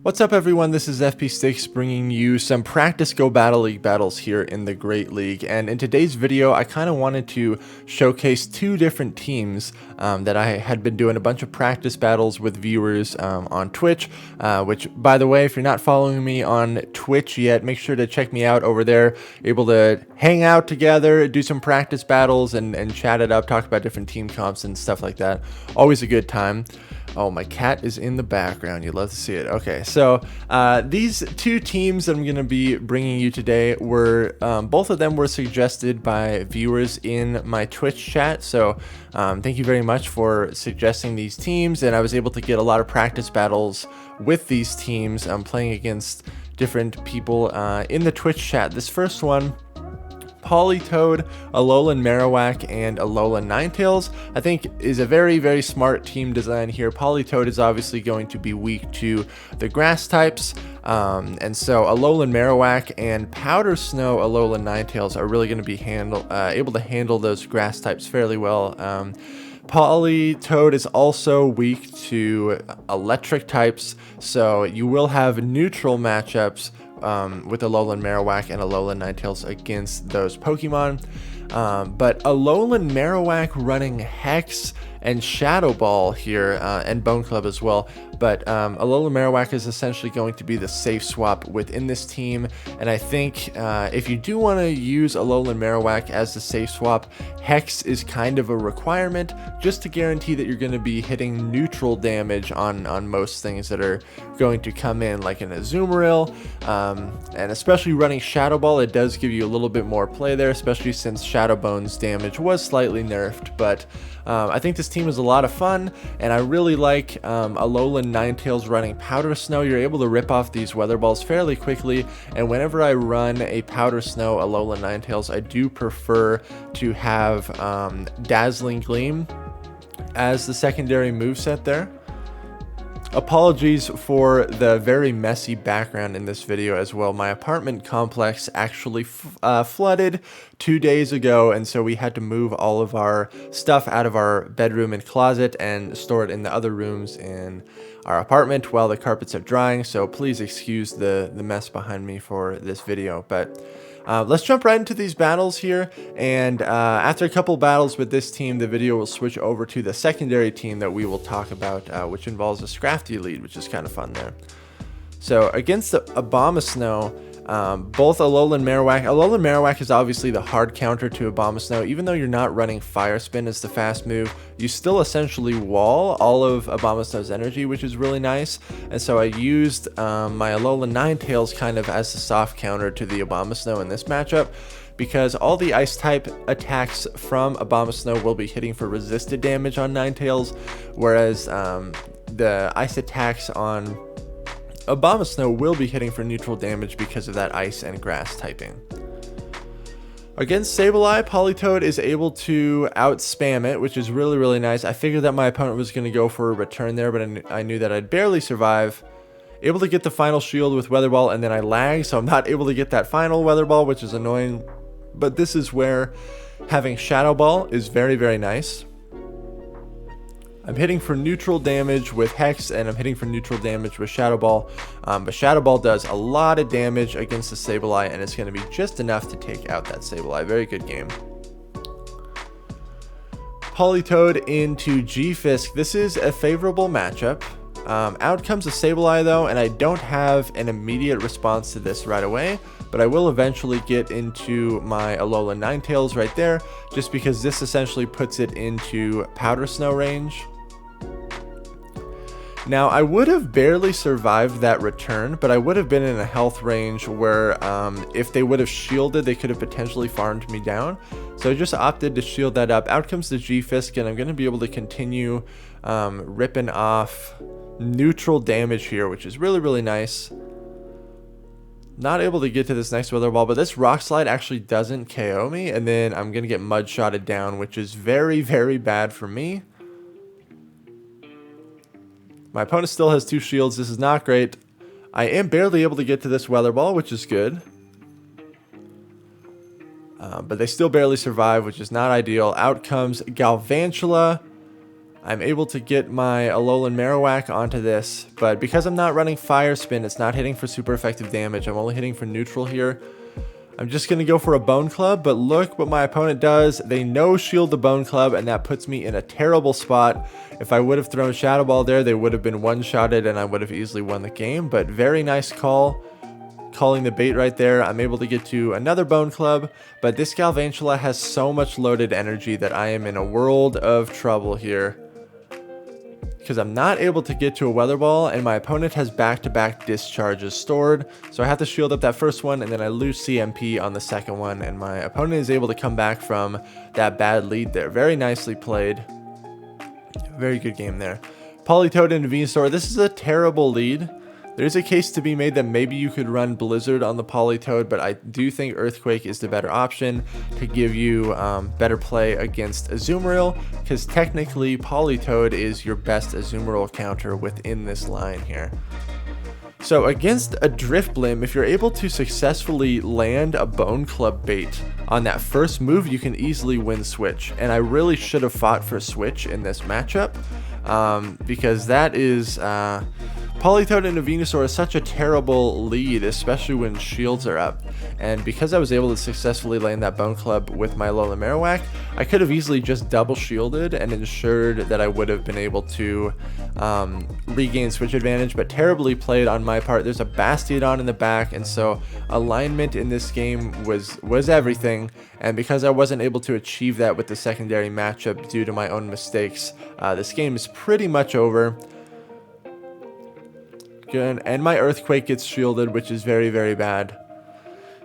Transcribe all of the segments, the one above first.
What's up everyone, this is FP Sticks bringing you some practice Go Battle League battles here in the Great League, and in today's video I kind of wanted to showcase two different teams that I had been doing a bunch of practice battles with viewers on Twitch, which by the way, if you're not following me on Twitch yet, make sure to check me out over there. Able to hang out together, do some practice battles and chat it up, talk about different team comps and stuff like that. Always a good time. Oh, my cat is in the background. You'd love to see it. Okay, so these two teams that I'm going to be bringing you today were, both of them were suggested by viewers in my Twitch chat. So thank you very much for suggesting these teams. And I was able to get a lot of practice battles with these teams. I'm playing against different people in the Twitch chat. This first one, Polytoad, Alolan Marowak, and Alolan Ninetales, I think is a very, very smart team design here. Polytoad is obviously going to be weak to the grass types, and so Alolan Marowak and Powder Snow Alolan Ninetales are really going to be able to handle those grass types fairly well. Polytoad is also weak to electric types, so you will have neutral matchups with Alolan Marowak and Alolan Ninetales against those Pokemon. But Alolan Marowak running Hex and Shadow Ball here, and Bone Club as well. But Alolan Marowak is essentially going to be the safe swap within this team. And I think if you do want to use Alolan Marowak as the safe swap, Hex is kind of a requirement just to guarantee that you're going to be hitting neutral damage on most things that are going to come in, like in a Azumarill. And especially running Shadow Ball, it does give you a little bit more play there, especially since Shadow Bone's damage was slightly nerfed. But I think this team is a lot of fun, and I really like Alolan Ninetales running Powder Snow. You're able to rip off these Weather Balls fairly quickly, and whenever I run a Powder Snow Alolan Ninetales, I do prefer to have Dazzling Gleam as the secondary moveset there. Apologies for the very messy background in this video as well. My apartment complex actually flooded 2 days ago, and so we had to move all of our stuff out of our bedroom and closet and store it in the other rooms in our apartment while the carpets are drying. So please excuse the mess behind me for this video. But let's jump right into these battles here, and after a couple battles with this team, the video will switch over to the secondary team that we will talk about, which involves a Scrafty lead, which is kind of fun there. So against the Abomasnow, both Alolan Marowak is obviously the hard counter to Abomasnow. Even though you're not running Fire Spin as the fast move, you still essentially wall all of Abomasnow's energy, which is really nice. And so I used my Alolan Ninetales kind of as a soft counter to the Abomasnow in this matchup, because all the ice type attacks from Abomasnow will be hitting for resisted damage on Ninetales, whereas the ice attacks on Abomasnow will be hitting for neutral damage because of that ice and grass typing. Against Sableye, Polytoad is able to out-spam it, which is really, really nice. I figured that my opponent was going to go for a return there, but I knew that I'd barely survive. Able to get the final shield with Weather Ball, and then I lag, so I'm not able to get that final Weather Ball, which is annoying. But this is where having Shadow Ball is very, very nice. I'm hitting for neutral damage with Hex, and I'm hitting for neutral damage with Shadow Ball. But Shadow Ball does a lot of damage against the Sableye, and it's going to be just enough to take out that Sableye. Very good game. Polytoad into G-Fisk. This is a favorable matchup. Out comes a Sableye though, and I don't have an immediate response to this right away, but I will eventually get into my Alolan Ninetales right there, just because this essentially puts it into Powder Snow range. Now, I would have barely survived that return, but I would have been in a health range where if they would have shielded, they could have potentially farmed me down. So I just opted to shield that up. Out comes the G-Fisk, and I'm going to be able to continue ripping off neutral damage here, which is really, really nice. Not able to get to this next Weather Ball, but this Rock Slide actually doesn't KO me, and then I'm going to get Mud Shotted down, which is very, very bad for me. My opponent still has 2 shields. This is not great. I am barely able to get to this Weather Ball, which is good. But they still barely survive, which is not ideal. Out comes Galvantula. I'm able to get my Alolan Marowak onto this, but because I'm not running Fire Spin, it's not hitting for super effective damage. I'm only hitting for neutral here. I'm just going to go for a Bone Club, but look what my opponent does. They no-shield the Bone Club, and that puts me in a terrible spot. If I would have thrown Shadow Ball there, they would have been one-shotted, and I would have easily won the game, but very nice call. Calling the bait right there. I'm able to get to another Bone Club, but this Galvantula has so much loaded energy that I am in a world of trouble here, because I'm not able to get to a Weather Ball, and my opponent has back-to-back discharges stored. So I have to shield up that first one, and then I lose CMP on the second one, and my opponent is able to come back from that bad lead there. Very nicely played. Very good game there. Politoed into Venusaur. This is a terrible lead. There's a case to be made that maybe you could run Blizzard on the Politoed, but I do think Earthquake is the better option to give you better play against Azumarill, because technically Politoed is your best Azumarill counter within this line here. So against a Drifblim, if you're able to successfully land a Bone Club bait on that first move, you can easily win Switch, and I really should have fought for Switch in this matchup, because that is... Politoed into Venusaur is such a terrible lead, especially when shields are up. And because I was able to successfully land that Bone Club with my Alolan Marowak, I could have easily just double shielded and ensured that I would have been able to regain switch advantage, but terribly played on my part. There's a Bastiodon in the back, and so alignment in this game was everything. And because I wasn't able to achieve that with the secondary matchup due to my own mistakes, this game is pretty much over. And my Earthquake gets shielded, which is very, very bad.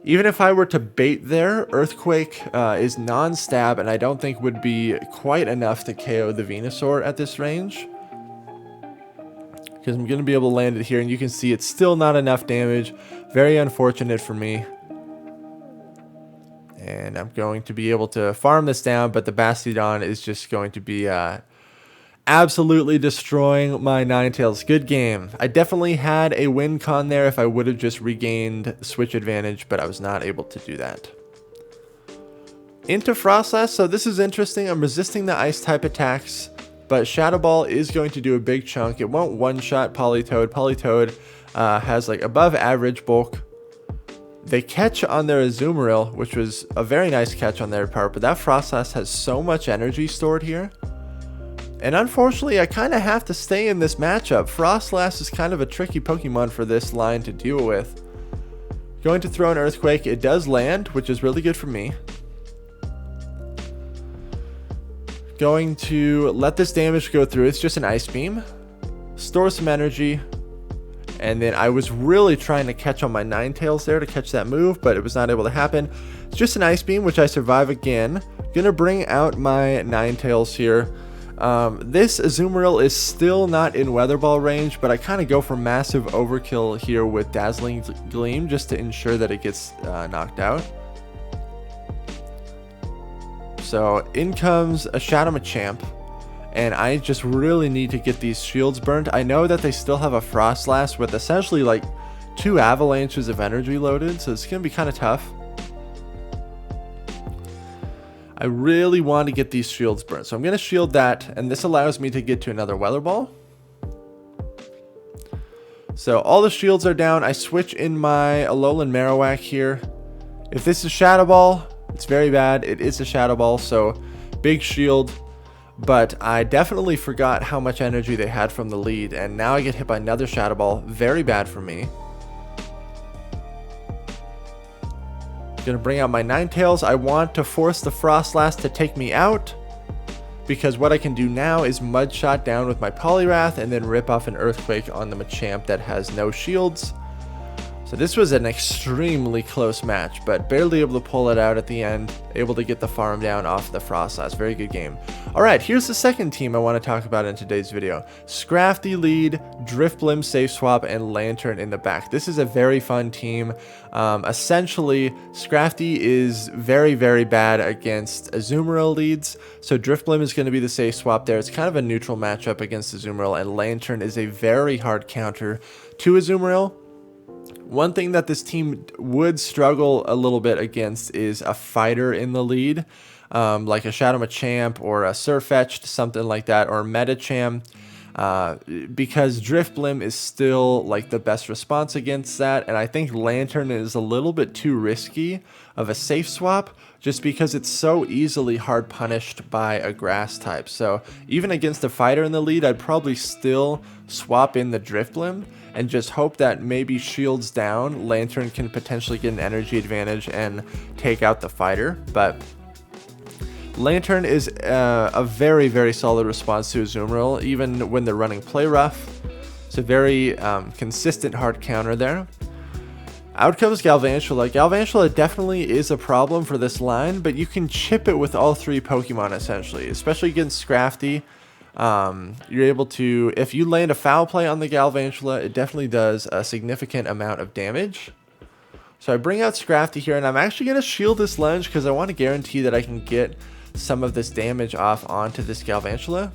Even if I were to bait there, Earthquake is non-stab, and I don't think would be quite enough to KO the Venusaur at this range. Because I'm going to be able to land it here, and you can see it's still not enough damage. Very unfortunate for me. And I'm going to be able to farm this down, but the Bastiodon is just going to be... absolutely destroying my Ninetales. Good game. I definitely had a win con there if I would have just regained switch advantage, but I was not able to do that. Into Frostlass. So this is interesting. I'm resisting the ice type attacks, but Shadow Ball is going to do a big chunk. It won't one-shot Politoed. Politoed has like above average bulk. They catch on their Azumarill, which was a very nice catch on their part, but that Frostlass has so much energy stored here. And unfortunately, I kind of have to stay in this matchup. Frostlass is kind of a tricky Pokemon for this line to deal with. Going to throw an Earthquake. It does land, which is really good for me. Going to let this damage go through. It's just an Ice Beam. Store some energy. And then I was really trying to catch on my Ninetales there to catch that move, but it was not able to happen. It's just an Ice Beam, which I survive again. Gonna bring out my Ninetales here. This Azumarill is still not in Weather Ball range, but I kind of go for massive overkill here with Dazzling Gleam just to ensure that it gets knocked out. So in comes a Shadow Machamp, and I just really need to get these shields burnt. I know that they still have a Frostlass with essentially like 2 avalanches of energy loaded, so it's going to be kind of tough. I really want to get these shields burnt, so I'm going to shield that, and this allows me to get to another Weather Ball. So all the shields are down. I switch in my Alolan Marowak here. If this is Shadow Ball, it's very bad. It is a Shadow Ball, so big shield. But I definitely forgot how much energy they had from the lead, and now I get hit by another Shadow Ball. Very bad for me. Gonna bring out my Ninetales. I want to force the Frostlass to take me out, because what I can do now is Mud Shot down with my Poliwrath and then rip off an Earthquake on the Machamp that has no shields. So this was an extremely close match, but barely able to pull it out at the end, able to get the farm down off the Frostlass. Very good game. Alright, here's the second team I want to talk about in today's video. Scrafty lead, Drifblim safe swap, and Lantern in the back. This is a very fun team. Essentially, Scrafty is very, very bad against Azumarill leads, so Drifblim is going to be the safe swap there. It's kind of a neutral matchup against Azumarill, and Lantern is a very hard counter to Azumarill. One thing that this team would struggle a little bit against is a fighter in the lead. like a Shadow Machamp or a Surfetched, something like that, or Metacham. Because Drifblim is still like the best response against that, and I think Lantern is a little bit too risky of a safe swap just because it's so easily hard punished by a grass type. So even against a fighter in the lead, I'd probably still swap in the Drifblim and just hope that maybe shields down, Lantern can potentially get an energy advantage and take out the fighter. But Lantern is a very, very solid response to Azumarill, even when they're running Play Rough. It's a very consistent hard counter there. Out comes Galvantula. Galvantula definitely is a problem for this line, but you can chip it with all three Pokemon essentially, especially against Scrafty. You're able to, if you land a foul play on the Galvantula, it definitely does a significant amount of damage. So I bring out Scrafty here, and I'm actually going to shield this Lunge because I want to guarantee that I can get some of this damage off onto this Galvantula.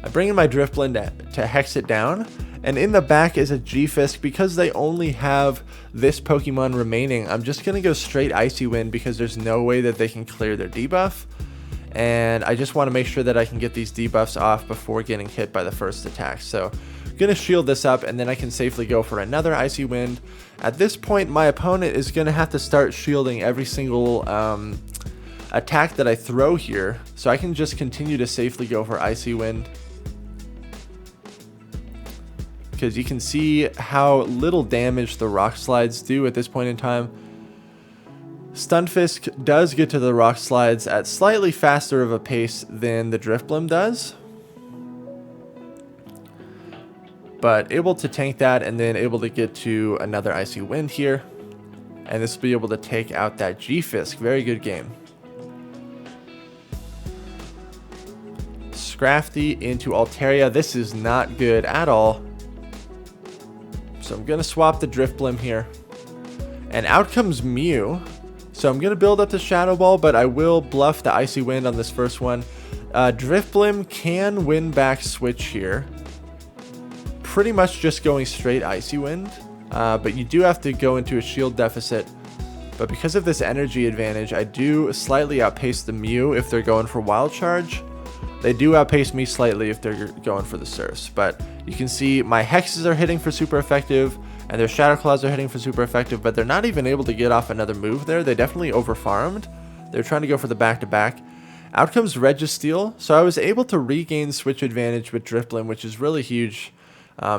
I bring in my Drifblim to hex it down, and in the back is a G-Fisk. Because they only have this Pokemon remaining, I'm just going to go straight Icy Wind because there's no way that they can clear their debuff, and I just want to make sure that I can get these debuffs off before getting hit by the first attack. So going to shield this up, and then I can safely go for another Icy Wind. At this point, my opponent is going to have to start shielding every single attack that I throw here, so I can just continue to safely go for Icy Wind, because you can see how little damage the Rock Slides do at this point in time. Stunfisk does get to the Rock Slides at slightly faster of a pace than the Drifblim does, but able to tank that and then able to get to another Icy Wind here, and this will be able to take out that G-Fisk. Very good game. Scrafty into Altaria. This is not good at all. So I'm going to swap the Drifblim here. And out comes Mew. So I'm going to build up the Shadow Ball, but I will bluff the Icy Wind on this first one. Drifblim can win back switch here. Pretty much just going straight Icy Wind. But you do have to go into a shield deficit. But because of this energy advantage, I do slightly outpace the Mew if they're going for Wild Charge. They do outpace me slightly if they're going for the Surfs, but you can see my Hexes are hitting for super effective, and their Shadow Claws are hitting for super effective, but they're not even able to get off another move there. They definitely overfarmed. They're trying to go for the back-to-back. Out comes Registeel, so I was able to regain switch advantage with Drifblim, which is really huge,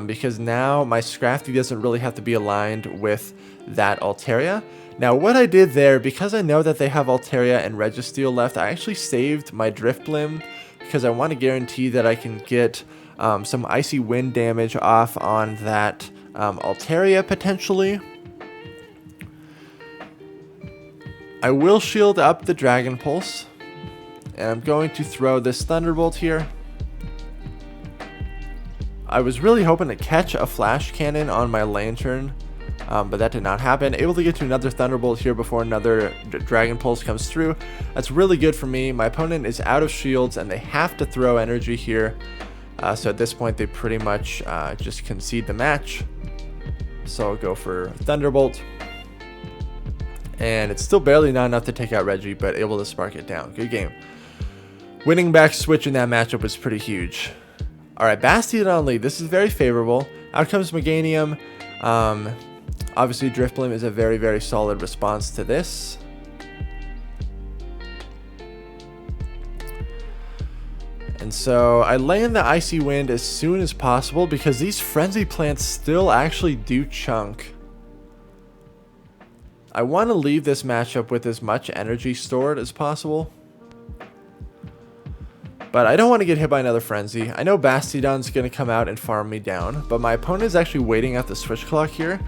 because now my Scrafty doesn't really have to be aligned with that Altaria. Now what I did there, because I know that they have Altaria and Registeel left, I actually saved my Drifblim because I want to guarantee that I can get some Icy Wind damage off on that Altaria potentially. I will shield up the Dragon Pulse, and I'm going to throw this Thunderbolt here. I was really hoping to catch a Flash Cannon on my Lantern, but that did not happen. Able to get to another Thunderbolt here before another Dragon Pulse comes through. That's really good for me. My opponent is out of shields, and they have to throw energy here. So at this point, they pretty much just concede the match. So I'll go for Thunderbolt. And it's still barely not enough to take out Reggie, but able to spark it down. Good game. Winning back switch in that matchup was pretty huge. Alright, Bastiodon lead. This is very favorable. Out comes Meganium. Obviously, Drifblim is a very, very solid response to this. And so I land the Icy Wind as soon as possible because these Frenzy Plants still actually do chunk. I want to leave this matchup with as much energy stored as possible. But I don't want to get hit by another Frenzy. I know Bastiodon's going to come out and farm me down, but my opponent is actually waiting out the switch clock here.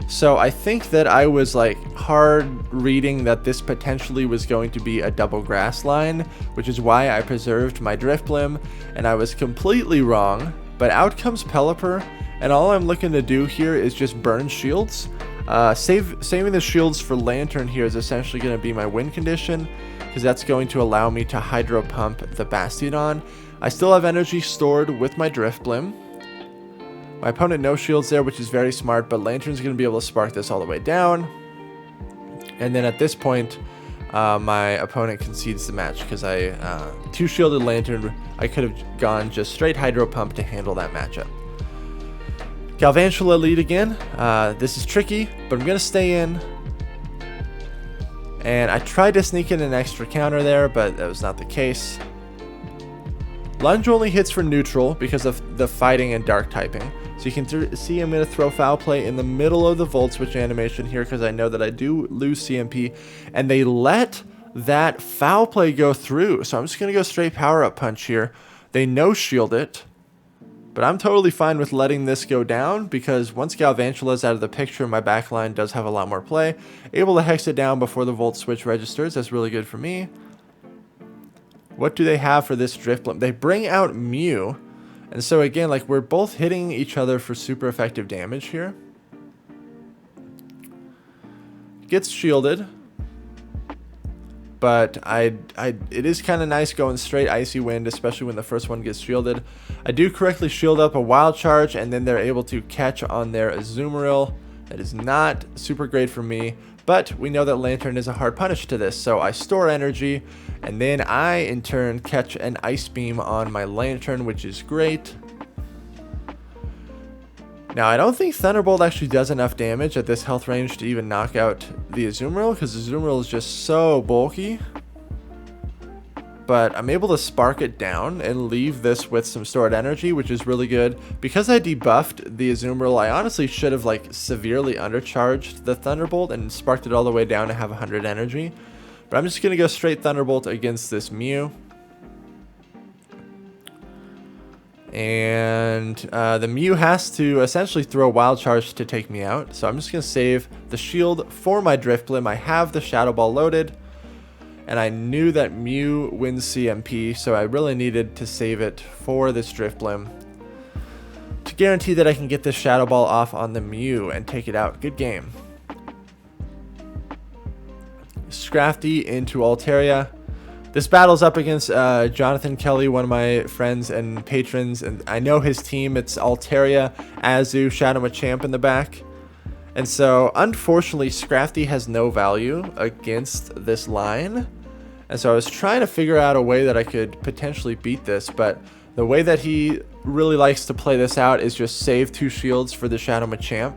So I think that I was like hard reading that this potentially was going to be a double grass line, which is why I preserved my Drifblim, and I was completely wrong. But out comes Pelipper, and all I'm looking to do here is just burn shields. Saving the shields for Lantern here is essentially going to be my win condition, because that's going to allow me to Hydro Pump the Bastiodon. I still have energy stored with my Drifblim. My opponent no shields there, which is very smart, but Lantern's going to be able to spark this all the way down. And then at this point, my opponent concedes the match because I two shielded lantern. I could have gone just straight hydro pump to handle that matchup. Galvantula lead again. This is tricky, but I'm gonna stay in. And I tried to sneak in an extra counter there, but that was not the case. Lunge only hits for neutral because of the fighting and dark typing. So you can see I'm going to throw foul play in the middle of the Volt Switch animation here because I know that I do lose CMP. And they let that foul play go through. So I'm just going to go straight power up punch here. They no shield it. But I'm totally fine with letting this go down because once Galvantula is out of the picture, my backline does have a lot more play. Able to hex it down before the Volt Switch registers. That's really good for me. What do they have for this Drift Blimp? They bring out Mew. And so again, like we're both hitting each other for super effective damage here. Gets shielded. But it is kind of nice going straight Icy Wind, especially when the first one gets shielded. I do correctly shield up a Wild Charge, and then they're able to catch on their Azumarill. That is not super great for me, but we know that Lantern is a hard punish to this, so I store energy, and then I, in turn, catch an Ice Beam on my Lantern, which is great. Now, I don't think Thunderbolt actually does enough damage at this health range to even knock out the Azumarill, because Azumarill is just so bulky. But I'm able to spark it down and leave this with some stored energy, which is really good. Because I debuffed the Azumarill, I honestly should have like severely undercharged the Thunderbolt and sparked it all the way down to have 100 energy. But I'm just going to go straight Thunderbolt against this Mew. And the Mew has to essentially throw Wild Charge to take me out. So I'm just going to save the shield for my Drifblim. I have the Shadow Ball loaded. And I knew that Mew wins CMP, so I really needed to save it for this Drifblim to guarantee that I can get this Shadow Ball off on the Mew and take it out. Good game. Scrafty into Altaria. This battle's up against Jonathan Kelly, one of my friends and patrons, and I know his team. It's Altaria, Azu, Shadow Machamp in the back. And so, unfortunately, Scrafty has no value against this line. And so I was trying to figure out a way that I could potentially beat this, but the way that he really likes to play this out is just save 2 shields for the Shadow Machamp.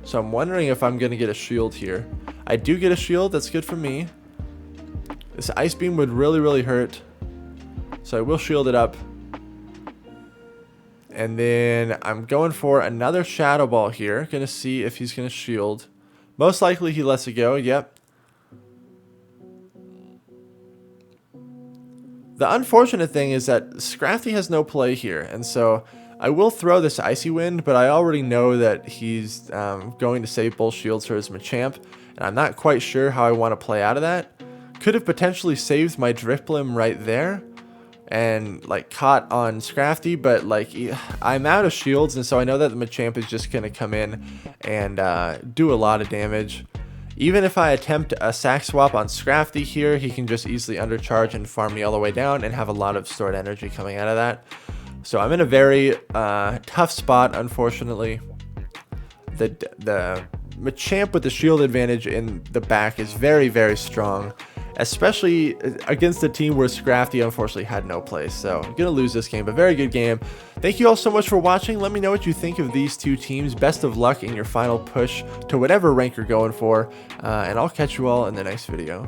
So I'm wondering if I'm going to get a shield here. I do get a shield, that's good for me. This Ice Beam would really hurt. So I will shield it up. And then I'm going for another Shadow Ball here. Gonna see if he's gonna shield. Most likely he lets it go, yep. The unfortunate thing is that Scrafty has no play here. And so I will throw this Icy Wind, but I already know that he's going to save both shields for his Machamp. And I'm not quite sure how I want to play out of that. Could have potentially saved my Drifblim right there and like caught on Scrafty, but like I'm out of shields, and so I know that the Machamp is just gonna come in and do a lot of damage. Even if I attempt a sack swap on Scrafty here, he can just easily undercharge and farm me all the way down and have a lot of stored energy coming out of that. So I'm in a very tough spot, unfortunately. The Machamp with the shield advantage in the back is very strong, especially against a team where Scrafty unfortunately had no place. So I'm gonna lose this game, but very good game. Thank you all so much for watching. Let me know what you think of these two teams. Best of luck in your final push to whatever rank you're going for, and I'll catch you all in the next video.